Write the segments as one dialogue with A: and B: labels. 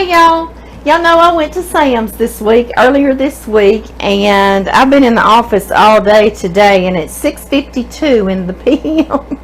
A: Hey y'all. Y'all know I went to Sam's earlier this week, and I've been in the office all day today, and it's 6:52 in the p.m.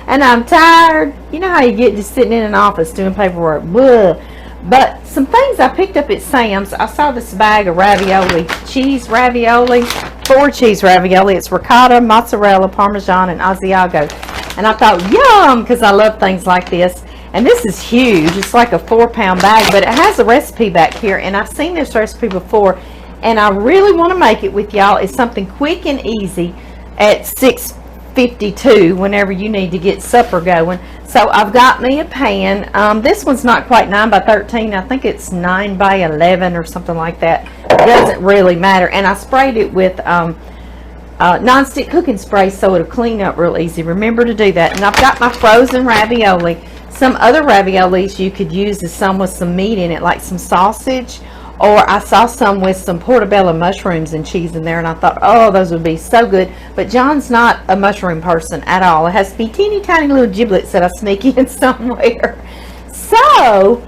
A: and I'm tired. You know how you get just sitting in an office doing paperwork. Blah. But some things I picked up at Sam's. I saw this bag of ravioli, cheese ravioli, 4 cheese ravioli. It's ricotta, mozzarella, parmesan, and Asiago. And I thought, yum, because I love things like this. And this is huge. It's like a 4-pound bag, but it has a recipe back here, and I've seen this recipe before, and I really want to make it with y'all. It's something quick and easy at 6:52 whenever you need to get supper going. So I've got me a pan. This one's not quite 9 by 13. I think it's 9 by 11 or something like that. It doesn't really matter. And I sprayed it with non-stick cooking spray so it'll clean up real easy. Remember to do that. And I've got my frozen ravioli. Some other raviolis you could use is some with some meat in it, like some sausage, or I saw some with some portobello mushrooms and cheese in there, and I thought, oh, those would be so good. But John's not a mushroom person at all. It has to be teeny tiny little giblets that I sneak in somewhere. So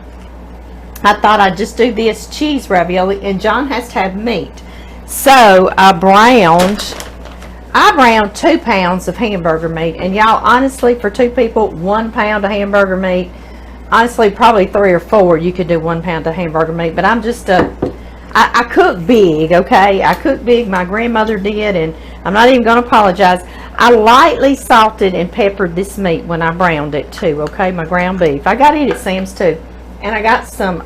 A: I thought I'd just do this cheese ravioli, and John has to have meat. So I browned 2 pounds of hamburger meat, and y'all, honestly, for 2 people, 1 pound of hamburger meat, honestly, probably 3 or 4 you could do 1 pound of hamburger meat. But I'm just I cook big, okay? I cook big. My grandmother did, and I'm not even going to apologize. I lightly salted and peppered this meat when I browned it too, okay? My ground beef, I got it at Sam's too. And I got some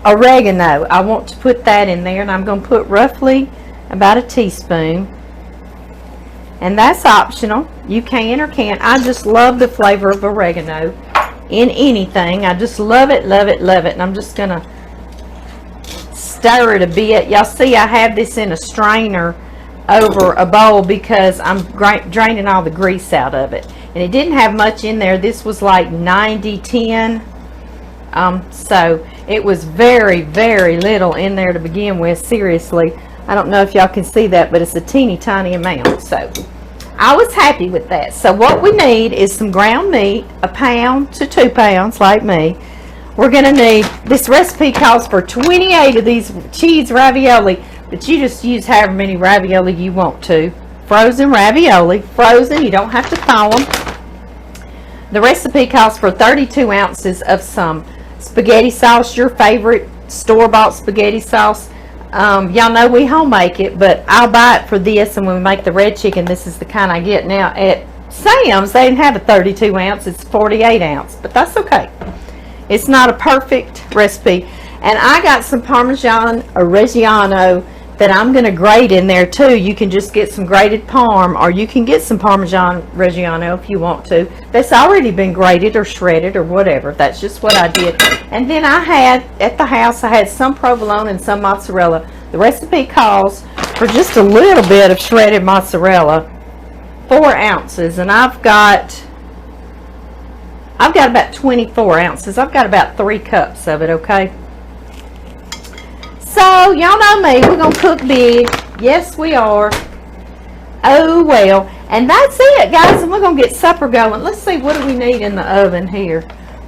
A: oregano. I want to put that in there, and I'm going to put roughly about a teaspoon. And that's optional. You can or can't. I just love the flavor of oregano in anything. I just love it, love it, love it. And I'm just going to stir it a bit. Y'all see I have this in a strainer over a bowl because I'm draining all the grease out of it. And it didn't have much in there. This was like 90-10. So it was very, very little in there to begin with. Seriously. I don't know if y'all can see that, but it's a teeny tiny amount. So I was happy with that. So what we need is some ground meat, 1 pound to 2 pounds like me. We're going to need, this recipe calls for 28 of these cheese ravioli, but you just use however many ravioli you want to. Frozen ravioli, frozen, you don't have to thaw them. The recipe calls for 32 ounces of some spaghetti sauce, your favorite store-bought spaghetti sauce. Y'all know we home make it, but I'll buy it for this, and when we make the red chicken, this is the kind I get. Now at Sam's they didn't have a 32 ounce, it's 48 ounce, but that's okay. It's not a perfect recipe. And I got some Parmigiano Reggiano that I'm going to grate in there too. You can just get some grated Parm, or you can get some Parmigiano Reggiano if you want to. That's already been grated or shredded or whatever. That's just what I did. And then I had, at the house, I had some provolone and some mozzarella. The recipe calls for just a little bit of shredded mozzarella, 4 ounces. And I've got about 24 ounces. I've got about 3 cups of it, okay? So, y'all know me, we're going to cook big. Yes, we are. Oh, well. And that's it, guys, and we're going to get supper going. Let's see, what do we need in the oven here?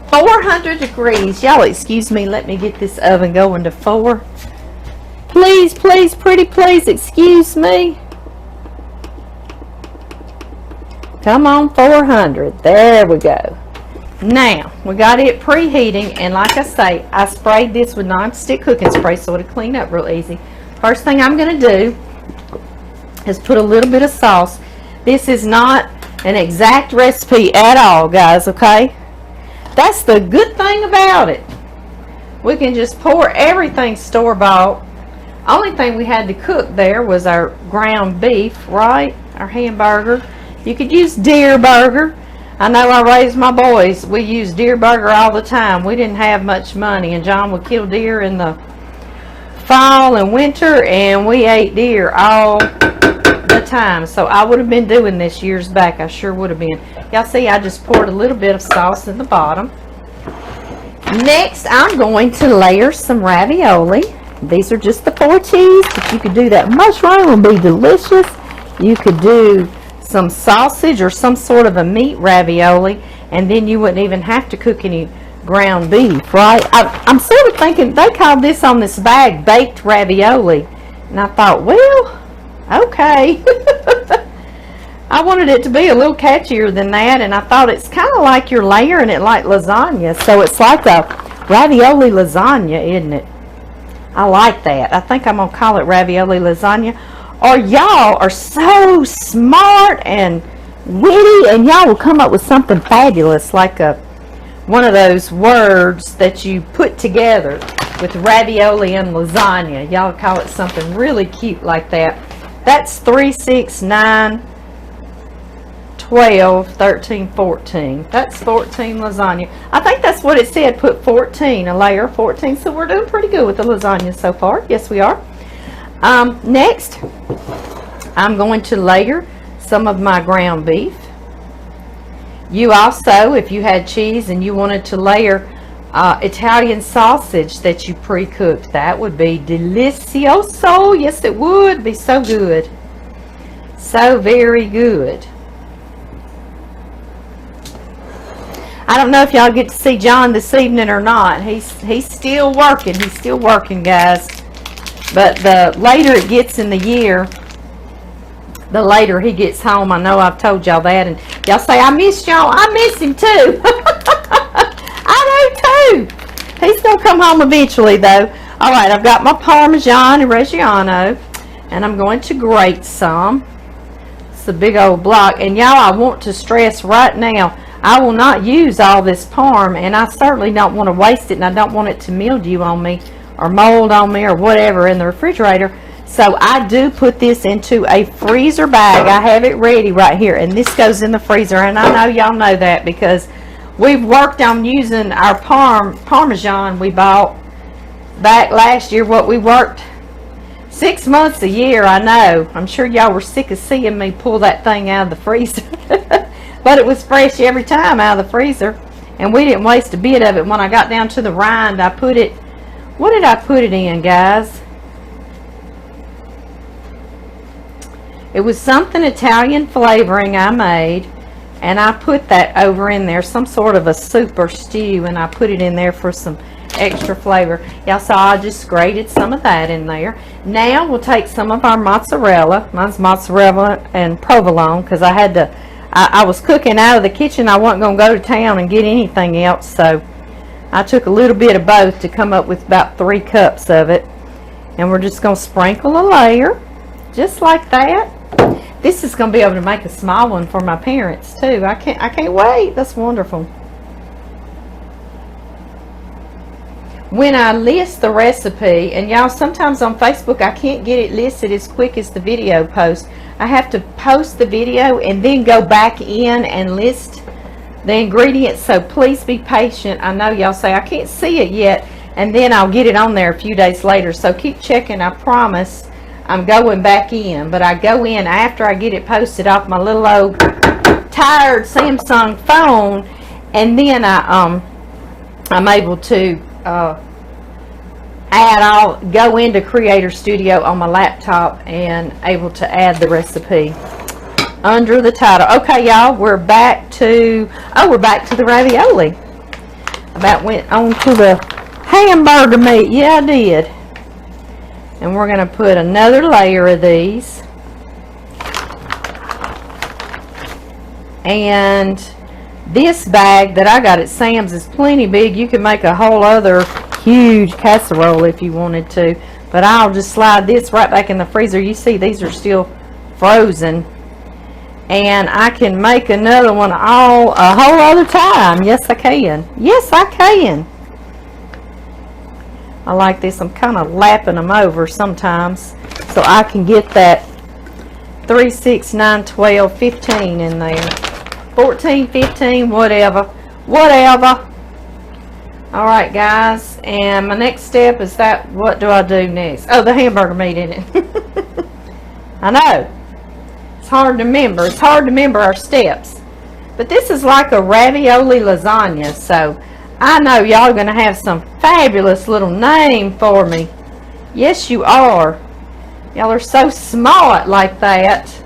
A: 400 degrees. Y'all, excuse me, let me get this oven going to 4. Please, please, pretty please, excuse me. Come on, 400. There we go. Now, we got it preheating, and like I say, I sprayed this with non-stick cooking spray so it'll clean up real easy. First thing I'm going to do is put a little bit of sauce. This is not an exact recipe at all, guys, okay? That's the good thing about it. We can just pour everything store-bought. Only thing we had to cook there was our ground beef, right? Our hamburger. You could use deer burger. I know I raised my boys. We used deer burger all the time. We didn't have much money, and John would kill deer in the fall and winter, and we ate deer all the time. So I would have been doing this years back. I sure would have been. Y'all see, I just poured a little bit of sauce in the bottom. Next, I'm going to layer some ravioli. These are just the 4 cheese, but you could do that. Mushroom would be delicious. You could do some sausage or some sort of a meat ravioli, and then you wouldn't even have to cook any ground beef, right? I'm sort of thinking they called this on this bag baked ravioli. And I thought, well, okay. I wanted it to be a little catchier than that, and I thought it's kind of like you're layering it like lasagna. So it's like a ravioli lasagna, isn't it? I like that. I think I'm going to call it ravioli lasagna. Or y'all are so smart and witty, and y'all will come up with something fabulous, like one of those words that you put together with ravioli and lasagna. Y'all call it something really cute like that. That's 3, 6, 9, 12, 13, 14. That's 14 lasagna. I think that's what it said. Put 14, a layer of 14. So we're doing pretty good with the lasagna so far. Yes, we are. Next, I'm going to layer some of my ground beef. You also, if you had cheese and you wanted to layer Italian sausage that you pre-cooked, that would be delicioso. Yes, it would be so good. So very good. I don't know if y'all get to see John this evening or not. He's still working. He's still working, guys. But the later it gets in the year, the later he gets home. I know I've told y'all that, and y'all say, I miss y'all. I miss him too. I do too. He's going to come home eventually, though. All right, I've got my Parmesan and Reggiano, and I'm going to grate some. It's a big old block. And y'all, I want to stress right now, I will not use all this parm, and I certainly don't want to waste it, and I don't want it to mildew on me or mold on me or whatever in the refrigerator. So I do put this into a freezer bag. I have it ready right here, and this goes in the freezer. And I know y'all know that because we've worked on using our Parmesan we bought back last year. What we worked 6 months a year. I know. I'm sure y'all were sick of seeing me pull that thing out of the freezer. But it was fresh every time out of the freezer, and we didn't waste a bit of it. When I got down to the rind, I put it, what did I put it in, guys? It was something Italian flavoring I made, and I put that over in there, some sort of a soup or stew, and I put it in there for some extra flavor. Y'all saw I just grated some of that in there. Now we'll take some of our mozzarella. Mine's mozzarella and provolone, because I had to, I was cooking out of the kitchen. I wasn't going to go to town and get anything else, so I took a little bit of both to come up with about 3 cups of it. And we're just going to sprinkle a layer, just like that. This is going to be able to make a small one for my parents too. I can't wait. That's wonderful. When I list the recipe, and y'all, sometimes on Facebook I can't get it listed as quick as the video post. I have to post the video and then go back in and list the ingredients, so please be patient. I know y'all say I can't see it yet, and then I'll get it on there a few days later, so keep checking. I promise I'm going back in, but I go in after I get it posted off my little old tired Samsung phone, and then I'm able to go into Creator Studio on my laptop and able to add the recipe under the title. Okay, y'all, we're back to the ravioli. About went on to the hamburger meat. Yeah, I did. And we're going to put another layer of these. And this bag that I got at Sam's is plenty big. You can make a whole other huge casserole if you wanted to. But I'll just slide this right back in the freezer. You see these are still frozen. And I can make another one a whole other time. Yes, I can. Yes, I can. I like this. I'm kind of lapping them over sometimes so I can get that 3, 6, 9, 12, 15 in there. 14, 15, whatever. Alright, guys. And my next step is that, what do I do next? Oh, the hamburger meat in it. I know. It's hard to remember. It's hard to remember our steps. But this is like a ravioli lasagna, so I know y'all are going to have some fabulous little name for me. Yes, you are. Y'all are so smart like that.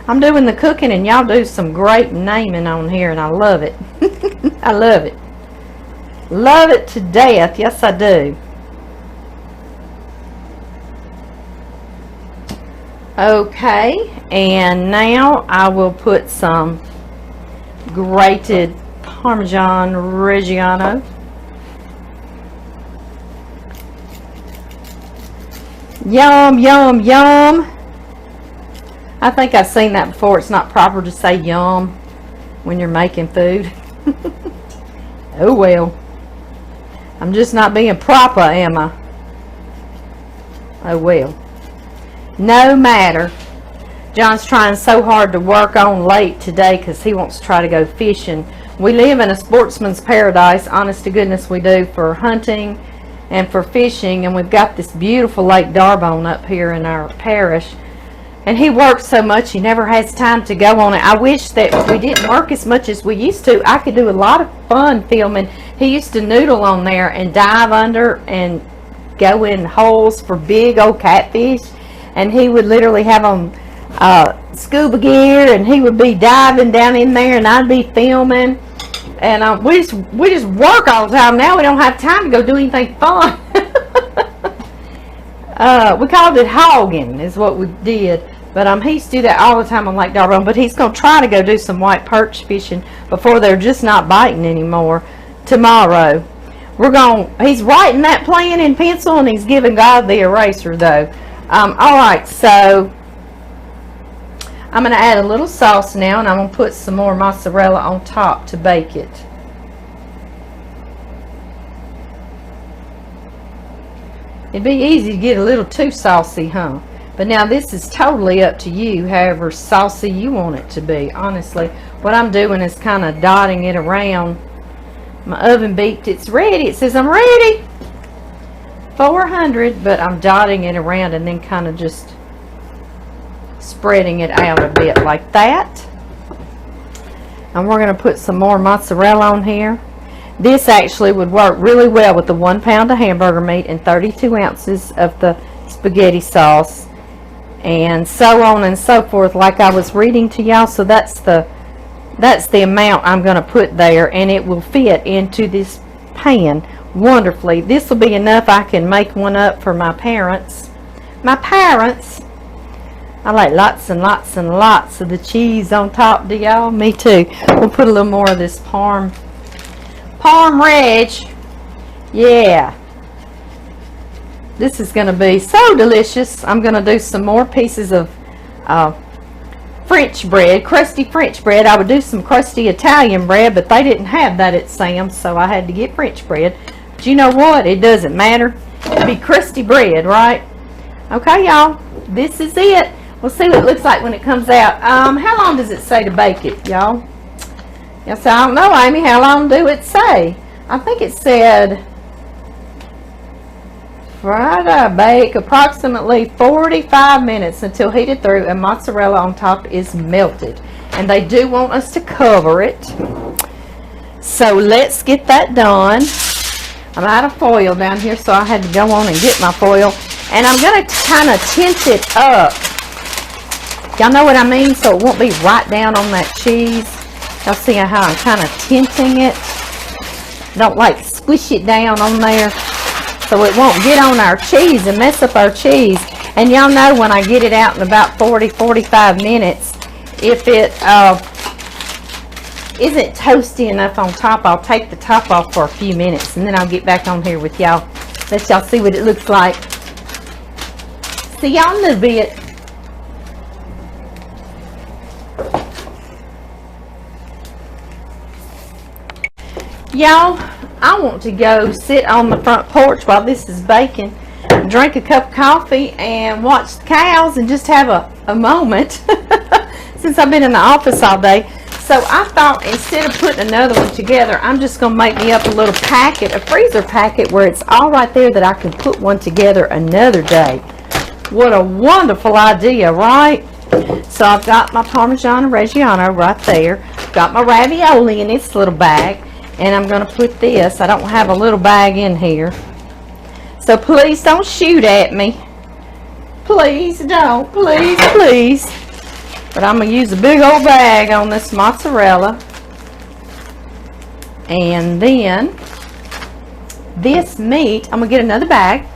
A: I'm doing the cooking and y'all do some great naming on here, and I love it. I love it. Love it to death. Yes, I do. Okay, and now I will put some grated Parmesan Reggiano. Yum, yum, yum. I think I've seen that before. It's not proper to say yum when you're making food. Oh well. I'm just not being proper, am I? Oh well. No matter. John's trying so hard to work on late today because he wants to try to go fishing. We live in a sportsman's paradise, honest to goodness we do, for hunting and for fishing, and we've got this beautiful Lake Darbone up here in our parish, and he works so much he never has time to go on it. I wish that we didn't work as much as we used to. I could do a lot of fun filming. He used to noodle on there and dive under and go in holes for big old catfish, and he would literally have on scuba gear, and he would be diving down in there, and I'd be filming, and we just work all the time. Now we don't have time to go do anything fun. We called it hogging is what we did, but he used to do that all the time on Lake Darbone. But he's going to try to go do some white perch fishing before they're just not biting anymore tomorrow. He's writing that plan in pencil, and he's giving God the eraser though. Alright, so I'm going to add a little sauce now, and I'm going to put some more mozzarella on top to bake it. It'd be easy to get a little too saucy, huh? But now this is totally up to you, however saucy you want it to be. Honestly, what I'm doing is kind of dotting it around. My oven beeped. It's ready. It says I'm ready. 400, but I'm dotting it around and then kind of just spreading it out a bit like that. And we're going to put some more mozzarella on here. This actually would work really well with the 1 pound of hamburger meat and 32 ounces of the spaghetti sauce, and so on and so forth, like I was reading to y'all. So that's the amount I'm going to put there, and it will fit into this pan wonderfully. This will be enough. I can make one up for my parents. I like lots and lots and lots of the cheese on top. Do y'all? Me too. We'll put a little more of this Parm Reg. Yeah. This is going to be so delicious. I'm going to do some more pieces of French bread, crusty French bread. I would do some crusty Italian bread, but they didn't have that at Sam's, so I had to get French bread. But you know what? It doesn't matter. It'll be crusty bread, right? Okay, y'all. This is it. We'll see what it looks like when it comes out. How long does it say to bake it, y'all? Yes, I don't know, Amy. How long do it say? I think it said fry to bake approximately 45 minutes until heated through and mozzarella on top is melted. And they do want us to cover it. So let's get that done. I'm out of foil down here, so I had to go on and get my foil. And I'm going to kind of tint it up. Y'all know what I mean? So it won't be right down on that cheese. Y'all see how I'm kind of tinting it? Don't like squish it down on there so it won't get on our cheese and mess up our cheese. And y'all know when I get it out in about 40-45 minutes, if it isn't toasty enough on top, I'll take the top off for a few minutes, and then I'll get back on here with y'all. Let y'all see what it looks like. See y'all in a bit. Y'all, I want to go sit on the front porch while this is baking, drink a cup of coffee, and watch the cows and just have a moment since I've been in the office all day. So I thought instead of putting another one together, I'm just going to make me up a little packet, a freezer packet, where it's all right there that I can put one together another day. What a wonderful idea, right? So I've got my Parmigiano Reggiano right there. Got my ravioli in this little bag. And I'm going to put this. I don't have a little bag in here. So please don't shoot at me. Please don't. Please, please. But I'm going to use a big old bag on this mozzarella. And then this meat. I'm gonna get another bag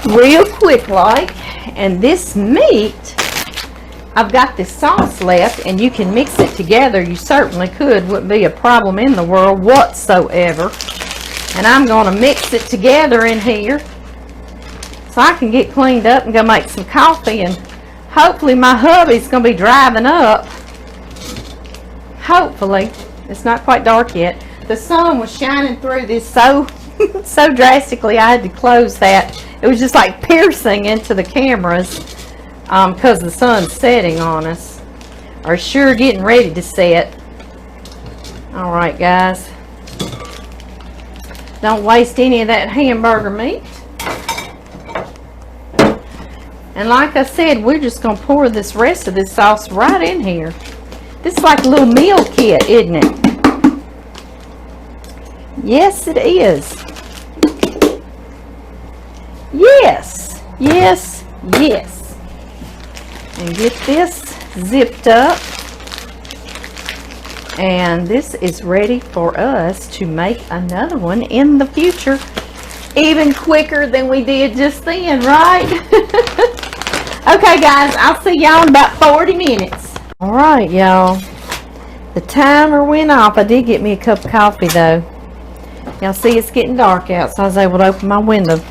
A: real quick like, and this meat, I've got this sauce left, and you can mix it together. You certainly could. Wouldn't be a problem in the world whatsoever. And I'm going to mix it together in here so I can get cleaned up and go make some coffee, and hopefully my hubby's going to be driving up. Hopefully. It's not quite dark yet. The sun was shining through this so so drastically I had to close that. It was just like piercing into the cameras because the sun's setting on us, or sure getting ready to set. All right, guys, don't waste any of that hamburger meat. And like I said, we're just gonna pour this rest of this sauce right in here. This is like a little meal kit, isn't it? Yes, it is. Yes, yes, yes. And get this zipped up. And this is ready for us to make another one in the future. Even quicker than we did just then, right? Okay, guys, I'll see y'all in about 40 minutes. All right, y'all. The timer went off. I did get me a cup of coffee, though. Y'all see it's getting dark out, so I was able to open my window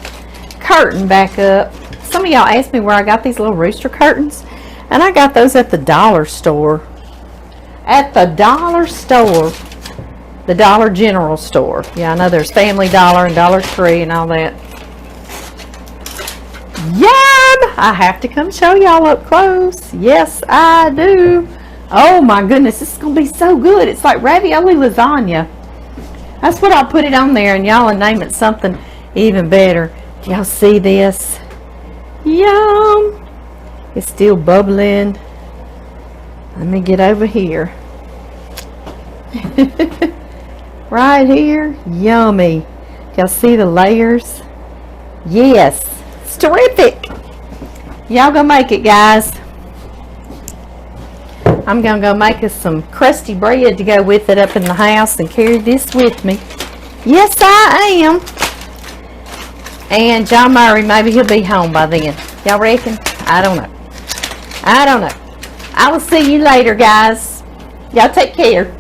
A: curtain back up. Some of y'all asked me where I got these little rooster curtains, and I got those at the dollar store. At the dollar store. The Dollar General store. Yeah, I know there's Family Dollar and Dollar Tree and all that. Yum! I have to come show y'all up close. Yes, I do. Oh my goodness, this is going to be so good. It's like ravioli lasagna. That's what I'll put it on there, and y'all will name it something even better. Do y'all see this? Yum! It's still bubbling. Let me get over here. Right here. Yummy. Y'all see the layers? Yes. It's terrific. Y'all go make it, guys. I'm going to go make us some crusty bread to go with it up in the house and carry this with me. Yes, I am. And John Murray, maybe he'll be home by then. Y'all reckon? I don't know. I don't know. I will see you later, guys. Y'all take care.